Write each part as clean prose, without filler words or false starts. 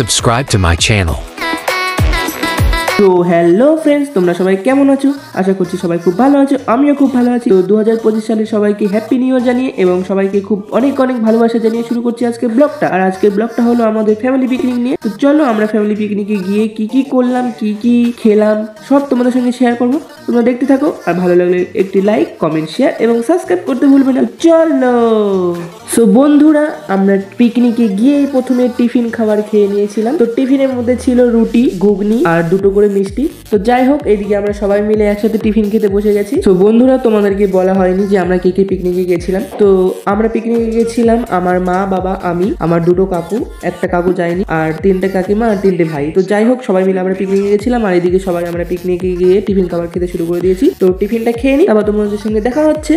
Subscribe to my channel. তো hello friends, তোমরা সবাই কেমন আছো? আশা করছি সবাই খুব ভালো আছো, আমিও খুব ভালো আছি। তো 2025 সালে সবাইকে হ্যাপি নিউ ইয়ার জানিয়ে এবং সবাইকে খুব অনেক অনেক ভালোবাসা জানিয়ে শুরু করছি আজকে ব্লগটা। আর আজকের ব্লগটা হলো আমাদের ফ্যামিলি পিকনিক নিয়ে। তো চলো আমরা ফ্যামিলি পিকনিকে গিয়ে কি কি করলাম, কি কি খেলাম সব তোমাদের সঙ্গে শেয়ার করবো। তোমরা দেখতে থাকো, আর ভালো লাগলে একটি লাইক, কমেন্ট, শেয়ার এবং সাবস্ক্রাইব করতে ভুলবে না। চলো। সো বন্ধুরা, আমরা পিকনিকে গিয়ে প্রথমে টিফিন খাবার খেয়ে নিয়েছিলাম। তো টিফিনের মধ্যে ছিল রুটি, ঘুগনি আর দুটো করে মিষ্টি। তো যাই হোক, এইদিকে আমরা সবাই মিলে একসাথে টিফিন খেতে বসে গেছি। তো বন্ধুরা, তোমাদেরকে বলা হয়নি যে আমরা কে কে পিকনিকে গেছিলাম। তো আমরা পিকনিকে গেছিলাম আমার মা, বাবা, আমি, আমার দুটো কাকু, একটা কাকু যায়নি, আর তিনটে কাকিমা আর তিনটে ভাই। তো যাই হোক, সবাই মিলে আমরা পিকনিকে গেছিলাম। আর এদিকে সবাই আমরা পিকনিকে গিয়ে টিফিন খাবার খেতে শুরু করে দিয়েছি। তো টিফিনটা খেয়ে নিই, আবার তোমাদের সঙ্গে দেখা হচ্ছে।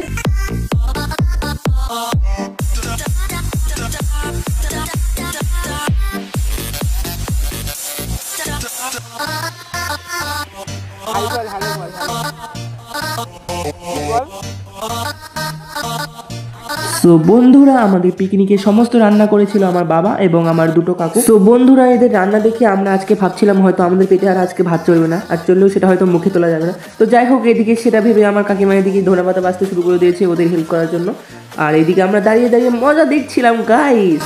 তো বন্ধুরা, আমাদের পিকনিকে সমস্ত রান্না করেছিল আমার বাবা এবং আমার দুটো কাকু। তো বন্ধুরা, এদের রান্না দেখে আমরা আজকে ভাবছিলাম হয়তো আমাদের পেটে আর আজকে ভাত চলবে না, আর চললেও সেটা হয়তো মুখে তোলা যাবে না। তো যাই হোক, এদিকে সেটা ভেবে আমার কাকিমা এদিকে ধনেপাতা বাঁচতে শুরু করে দিয়েছে ওদের হেল্প করার জন্য। আর এদিকে আমরা দাঁড়িয়ে দাঁড়িয়ে মজা দেখছিলাম গাইস।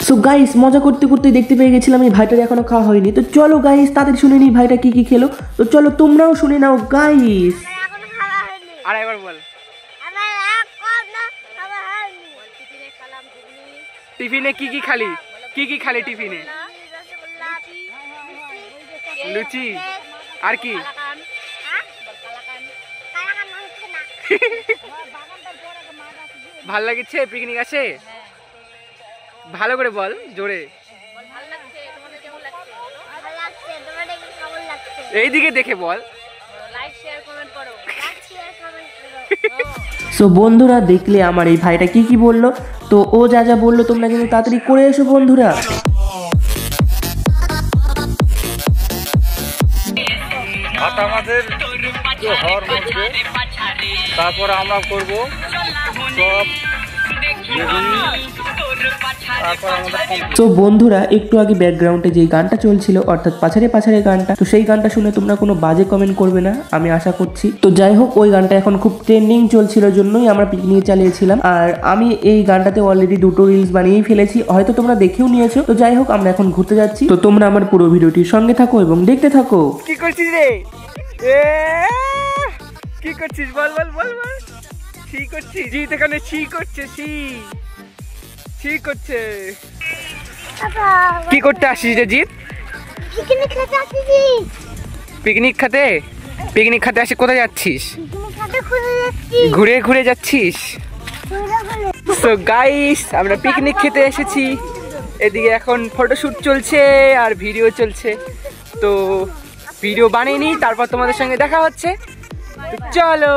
সো গাইস, মজা করতে করতে দেখতে পেয়ে গেছিলাম এই ভাইটার এখনো খাওয়া হয়নি। তো চলো গাইস, তাদের শুনে নি ভাইটা কি কি খেলো। তো চলো তোমরাও শুনে নাও গাইস। আরেকবার বল। টিফিনে কি কি খালি? কি কি খালি টিফিনে? লুচি আর কি? ভাল লাগছে পিকনিক আছে? ভালো করে বল, জোরে। এইদিকে দেখে বল। সো বন্ধুরা, দেখলে আমার এই ভাইটা কি কি বললো। তো ও যা যা বললো তোমরা কিন্তু তাড়াতাড়ি করে এসো বন্ধুরা। আমাদের তারপর আমরা করব সব। তো বন্ধুরা, একটু আগে ব্যাকগ্রাউন্ডে যে গানটা চলছিল অর্থাৎ পাছারে পাছারে গানটা, তো সেই গানটা শুনে তোমরা কোনো বাজে কমেন্ট করবে না আমি আশা করছি। তো যাই হোক, ওই গানটা এখন খুব ট্রেন্ডিং চলছিল জন্যই আমরা পিকনিক চালিয়েছিলাম। আর আমি এই গানটাতে অলরেডি দুটো রিলস বানিয়েই ফেলেছি, হয়তো তোমরা দেখেও নিয়েছো। তো যাই হোক, আমরা এখন ঘুরতে যাচ্ছি। তো তোমরা আমার পুরো ভিডিওটির সঙ্গে থাকো এবং দেখতে থাকো। কি করছিস রে? কি করছিস? বল বল বল বল। কি করছিস? জিত এখানে কি করছে? ঠিক করছে। কি করতে আসিস রে জিত? পিকনিক খেতে আসিস। পিকনিক খেতে? পিকনিক খেতে আসি কোথায় যাচ্ছিস? ঘুরে ঘুরে যাচ্ছিস। সো গাইস, আমরা পিকনিক খেতে এসেছি। এদিকে এখন ফটোশুট চলছে আর ভিডিও চলছে। তো ভিডিও বানিয়ে নিই, তারপর তোমাদের সঙ্গে দেখা হচ্ছে। চলো।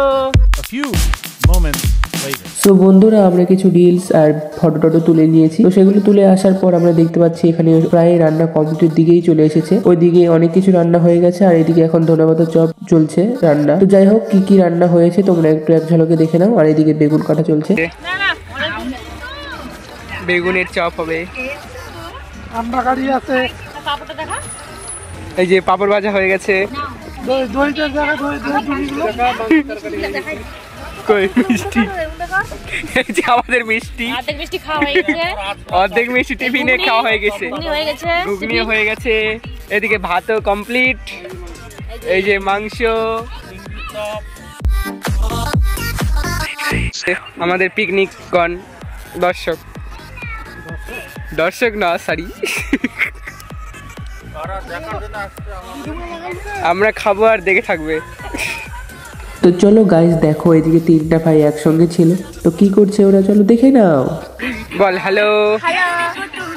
সো বন্ধুরা, আমরা কিছু রিলস আর ফটো টটো তুলে নিয়েছি। তো সেগুলো তুলে আসার পর আমরা দেখতে পাচ্ছি এখানে প্রায় রান্না কমপ্লিটের দিকেই চলে এসেছে। ওইদিকে অনেক কিছু রান্না হয়ে গেছে আর এদিকে এখন ধনেপাতা চপ চলছে রান্না। তো যাই হোক, কি কি রান্না হয়েছে তোমরা একটু এক ঝলকে দেখে নাও। আর এদিকে বেগুন কাটা চলছে, বেগুনের চপ হবে। এই যে পাপড় ভাজা হয়ে গেছে। আমাদের মিষ্টি অর্ধেক মিষ্টি টিফিনে খাওয়া হয়ে গেছে, ঘুগনি হয়ে গেছে। এদিকে ভাতও কমপ্লিট। এই যে মাংস। আমাদের পিকনিক গণ দর্শক না, সরি, আমরা খাবো আর দেখে থাকবে। তো চলো গাইস, দেখো এদিকে তিনটা ভাই একসঙ্গে ছিল। তো কি করছে ওরা, চলো দেখে নাও। বল হ্যালো।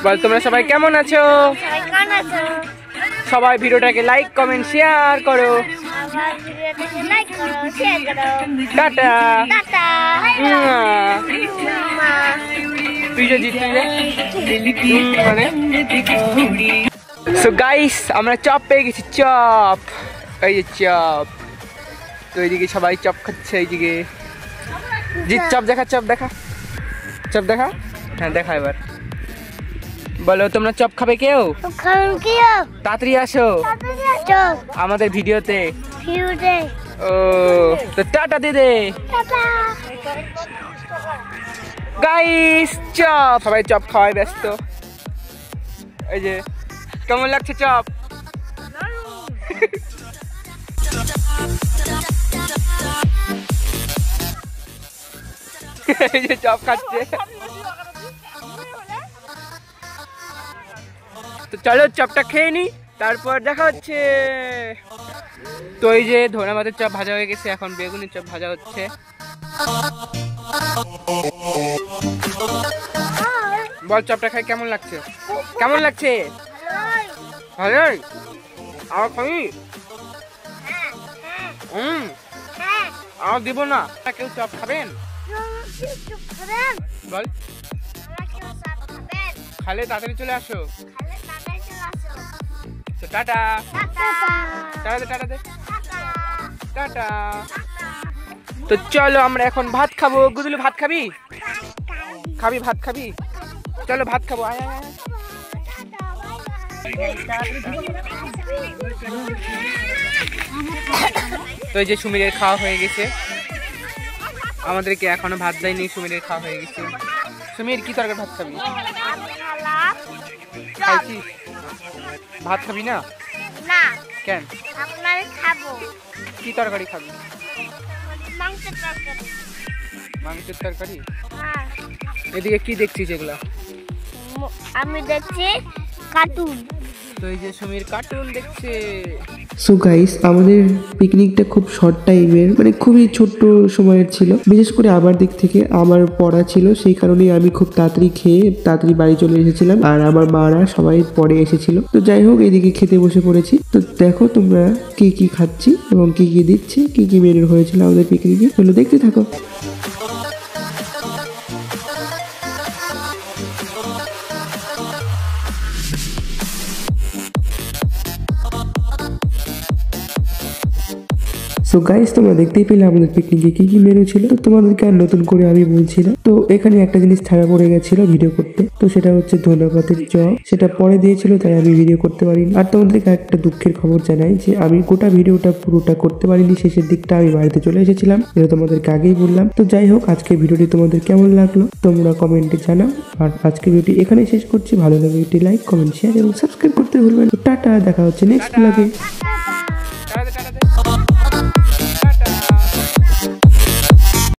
বল তোমরা সবাই কেমন আছো? সবাই ভিডিওটাকে লাইক কমেন্ট শেয়ার করো। টাটা। সো গাইস আমরা চপ পেয়ে গেছি, চপ। এই যে চপ, তো এইদিকে সবাই চপ খাচ্ছে। এইদিকে জিৎ চপ দেখা, চপ দেখা, চপ দেখা। হ্যাঁ দেখা এবার। বলো তোমরা চপ খাবে কেউ? তাড়াতাড়ি আসো আমাদের ভিডিওতে। ও তো টাটা দিদে। গাইস চপ, সবাই চপ খাওয়ায় ব্যস্ত। এই যে কেমন লাগছে চপ? এই যে চপ খাচ্ছে। তো চলো চপটা খেয়ে নি, তারপর দেখা হচ্ছে। তো এই যে ধনেপাতার চপ ভাজা হয়ে গেছে, এখন বেগুনের চপ ভাজা হচ্ছে। বল চপটা খাই কেমন লাগছে? কেমন লাগছে? ভালোই। আর খাবি? আর দিব না। কেউ চপ খাবেন? বল খালে তাড়াতাড়ি চলে আসো। তো টাটা। টাটা দে, টাটা দে, টাটা। তো চলো আমরা এখন ভাত খাবো। গুদুলু ভাত খাবি? খাবি ভাত খাবি? চলো ভাত খাবো। আয় আয় আয়। তো এই যে সুমিরের খাওয়া হয়ে গেছে, আমাদেরকে এখনো ভাত দেয়নি। সুমিরের খাওয়া হয়ে গেছে। সুমির কি তরকারি ভাত খাবি? খাইছিস? ভাত খাবি না? কেন? কি তরকারি খাবি? মাংসের তরকারি। এদিকে কি দেখছিস এগুলা? আমি দেখছি কার্টুন। তো এই যে সুমির কার্টুন দেখছে। সো গাইস আমাদের পিকনিকটা খুব শর্ট টাইমের, মানে খুবই ছোট্ট সময়ের ছিল। বিশেষ করে আমার দিক থেকে আমার পড়া ছিল, সেই কারণেই আমি খুব তাড়াতাড়ি খেয়ে তাড়াতাড়ি বাড়ি চলে এসেছিলাম, আর আমার মারা সবাই পরে এসেছিল। তো যাই হোক এদিকে খেতে বসে পড়েছি। তো দেখো তোমরা কি কি খাচ্ছি এবং কি কি দিচ্ছি, কি কি মেনু হয়েছিল আমাদের পিকনিকে, চলো দেখতে থাকো। সো গাইস তোমরা দেখতেই পেলে আমাদের পিকনিকে কি কি মেনু ছিল। তো তোমাদেরকে আর নতুন করে আমি বলছি না। তো এখানে একটা জিনিস ছাড়া পড়ে গেছিল ভিডিও করতে, তো সেটা হচ্ছে ধনেপাতার চপ। সেটা পরে দিয়েছিল তাই আমি ভিডিও করতে পারিনি। আর তোমাদেরকে একটা দুঃখের খবর জানাই যে আমি গোটা ভিডিওটা পুরোটা করতে পারিনি, শেষের দিকটা আমি বাড়িতে চলে এসেছিলাম, এটা তোমাদেরকে আগেই বললাম। তো যাই হোক আজকের ভিডিওটি তোমাদের কেমন লাগলো তোমরা কমেন্টে জানাও। আর আজকের ভিডিওটি এখানেই শেষ করছি। ভালো লাগে একটি লাইক কমেন্ট শেয়ার এবং সাবস্ক্রাইব করতে ভুলবেন না। টাটা, দেখা হচ্ছে নেক্সট ব্লগে।